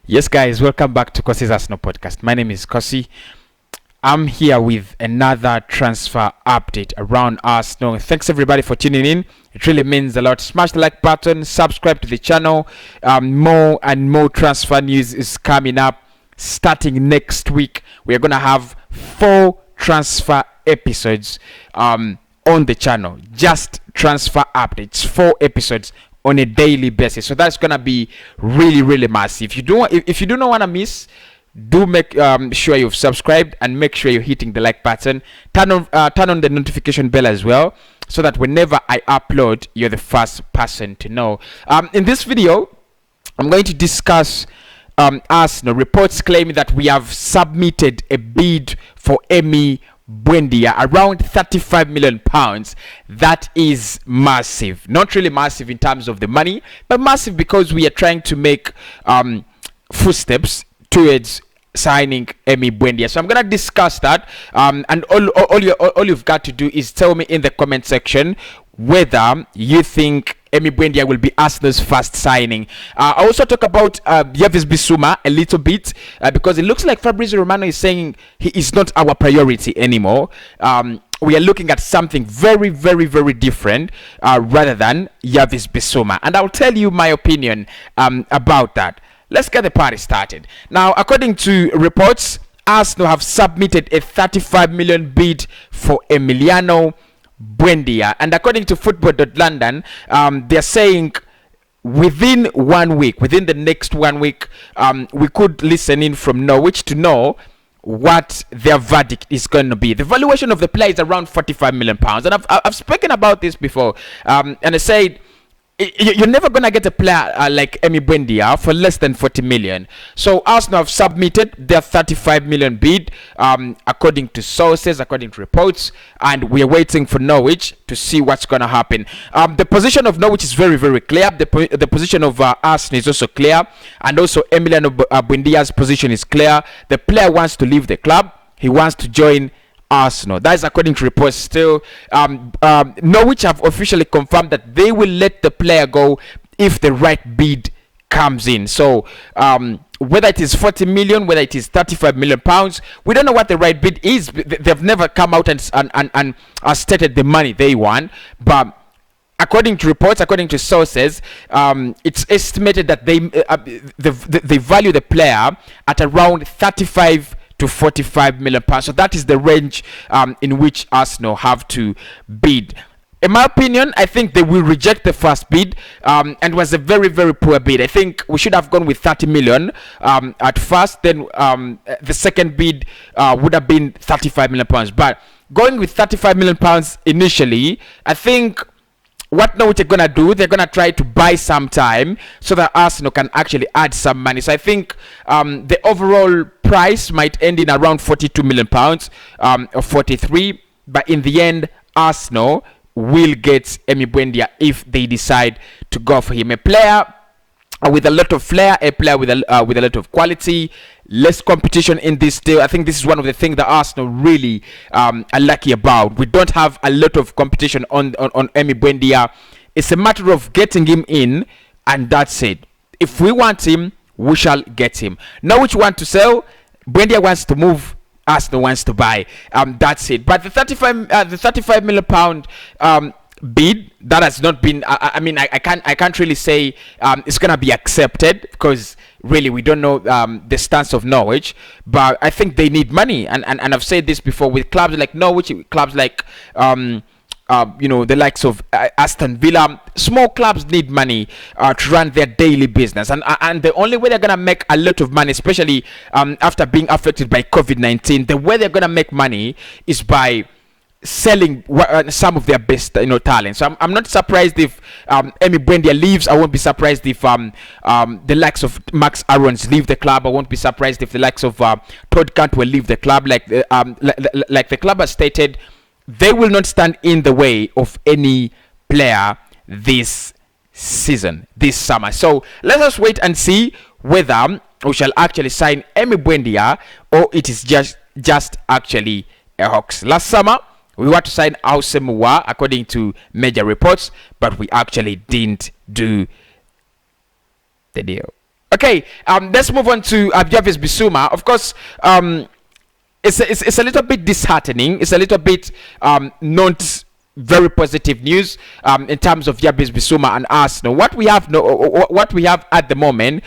Yes, guys, welcome back to Kosi's Arsenal podcast. My name is Kosi. I'm here with another transfer update around Arsenal. Thanks everybody for tuning in. It really means a lot. Smash the like button, subscribe to the channel. More and more transfer news is coming up. Starting next week, we are gonna have 4 transfer episodes on the channel. Just transfer updates, 4 episodes on a daily basis. So that's gonna be really massive. If you do not want to miss, do make sure you've subscribed and make sure you're hitting the like button. Turn on the notification bell as well, so that whenever I upload, you're the first person to know. In this video, I'm going to discuss Arsenal. Reports claim that we have submitted a bid for Buendia, around 35 million pounds. That is massive. Not really massive in terms of the money, but massive because we are trying to make footsteps towards signing Buendia. So I'm gonna discuss that, and all you've got to do is tell me in the comment section whether you think Buendia will be Arsenal's first signing. I also talk about Yves Bissouma a little bit, because it looks like Fabrizio Romano is saying he is not our priority anymore. We are looking at something very different rather than Yves Bissouma, and I'll tell you my opinion about that. Let's get the party started. Now, according to reports, Arsenal have submitted a 35 million bid for Emiliano Buendia, and according to Football.London, they're saying within the next 1 week, we could listen in from Norwich to know what their verdict is going to be. The valuation of the player is around 45 million pounds, and I've spoken about this before, and I said you're never gonna get a player like Buendia for less than 40 million. So Arsenal have submitted their 35 million bid, according to sources, according to reports, and we are waiting for Norwich to see what's gonna happen. The position of Norwich is very clear. The position of Arsenal is also clear, and also Emiliano Buendia's position is clear. The player wants to leave the club. He wants to join Arsenal. That is according to reports. Still, Norwich have officially confirmed that they will let the player go if the right bid comes in. So whether it is 40 million, whether it is 35 million pounds, we don't know what the right bid is. They've never come out and stated the money they want, but according to reports, according to sources, it's estimated that they value the player at around 35 to 45 million pounds. So that is the range in which Arsenal have to bid. In my opinion, I think they will reject the first bid, and it was a very poor bid. I think we should have gone with 30 million at first, then the second bid would have been 35 million pounds. But going with 35 million pounds initially, I think what Norwich are gonna do, they're gonna try to buy some time so that Arsenal can actually add some money. So I think the overall price might end in around 42 million pounds or 43, but in the end, Arsenal will get Buendia if they decide to go for him. A player with a lot of flair, a player with a lot of quality, less competition in this deal. I think this is one of the things that Arsenal really are lucky about. We don't have a lot of competition on Buendia. It's a matter of getting him in, and that's it. If we want him, we shall get him. Now, which want to sell, Buendia wants to move, Arsenal wants to buy. That's it. But the 35 million pound bid that has not been, I mean, I can't really say it's gonna be accepted, because really we don't know the stance of Norwich, but I think they need money, and I've said this before, with clubs like Norwich, clubs like the likes of Aston Villa. Small clubs need money to run their daily business, and the only way they're gonna make a lot of money, especially after being affected by COVID-19, the way they're gonna make money is by selling some of their best talent. So I'm not surprised if Buendia leaves. I won't be surprised if the likes of Max Aarons leave the club. I won't be surprised if the likes of Todd Cantwell leave the club. Like the club has stated, they will not stand in the way of any player this season, this summer. So let us wait and see whether we shall actually sign Buendia, or it is just actually a hoax. Last summer, we were to sign Ausemuwa according to major reports, but we actually didn't do the deal. Okay, let's move on to Jarvis Bissouma. Of course, it's a little bit disheartening. It's a little bit not very positive news in terms of Jarvis Bissouma and Arsenal. What we have at the moment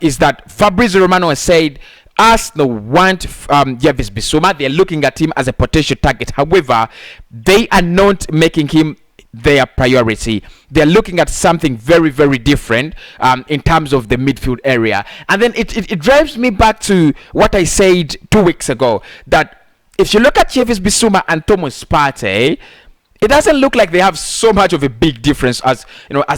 is that Fabrizio Romano has said Arsenal want Jarvis Bissouma. They're looking at him as a potential target. However, they are not making him their priority. They're looking at something very, very different in terms of the midfield area. And then it drives me back to what I said 2 weeks ago, that if you look at Jarvis Bissouma and Thomas Partey, it doesn't look like they have so much of a big difference as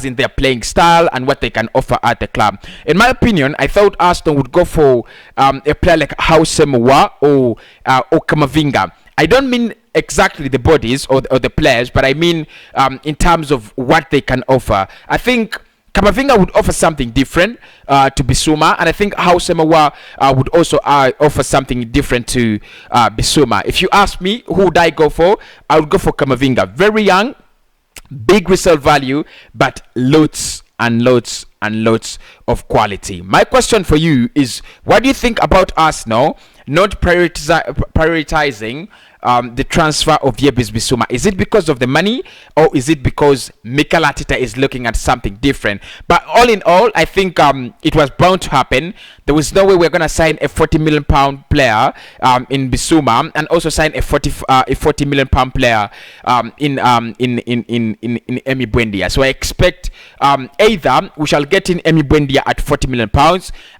in their playing style and what they can offer at the club. In my opinion, I thought Arsenal would go for a player like Hausemowa or Kamavinga. I don't mean exactly the bodies or the players, but I mean in terms of what they can offer. I think Kamavinga would offer something different to Bissouma, and I think Hausemowa would also offer something different to Bissouma. If you ask me, who would I go for? I would go for Kamavinga. Very young, big resale value, but loads and loads and loads of quality. My question for you is, what do you think about Arsenal not prioritizing the transfer of Jarvis Bissouma? Is it because of the money, or is it because Mikel Arteta is looking at something different? But all in all, I think it was bound to happen. There was no way we're gonna sign a £40 million player in Bissouma and also sign a £40 million player in Emi Buendia. So I expect either we shall get in Emi Buendia at £40 million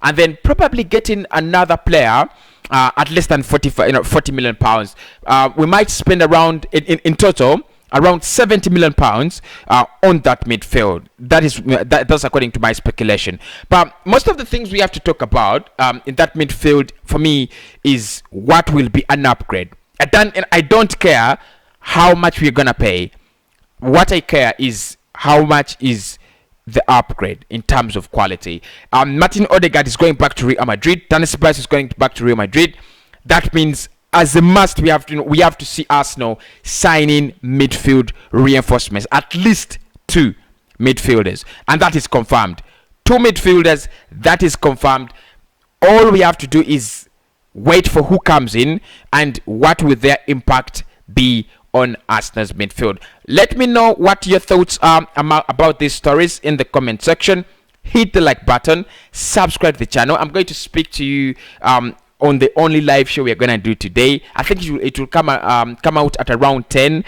and then probably get in another player at less than 40 million pounds. We might spend around in total around 70 million pounds on that midfield. That's according to my speculation. But most of the things we have to talk about in that midfield for me is what will be an upgrade. I don't care how much we're gonna pay. What I care is how much is the upgrade in terms of quality. Martin Odegaard is going back to Real Madrid. Dani Ceballos is going back to Real Madrid. That means, as a must, we have to see Arsenal signing midfield reinforcements, at least 2 midfielders, and that is confirmed. 2 midfielders, that is confirmed. All we have to do is wait for who comes in and what will their impact be on Arsenal's midfield. Let me know what your thoughts are about these stories in the comment section. Hit the like button, subscribe to the channel. I'm going to speak to you on the only live show we're gonna do today. I think it will come out at around 10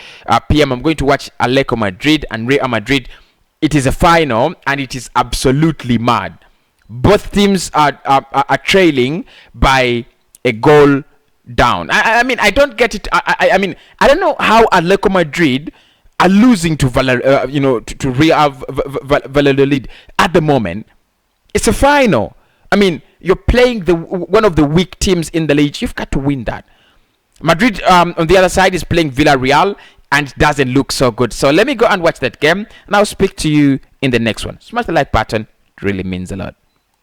p.m. I'm going to watch Atletico Madrid and Real Madrid. It is a final and it is absolutely mad. Both teams are trailing by a goal down. I mean, I don't get it. I mean, I don't know how Atletico Madrid are losing to Real Valladolid at the moment. It's a final. I mean, you're playing one of the weak teams in the league. You've got to win that. Madrid on the other side is playing Villarreal and doesn't look so good. So let me go and watch that game, and I'll speak to you in the next one. Smash the like button. It really means a lot.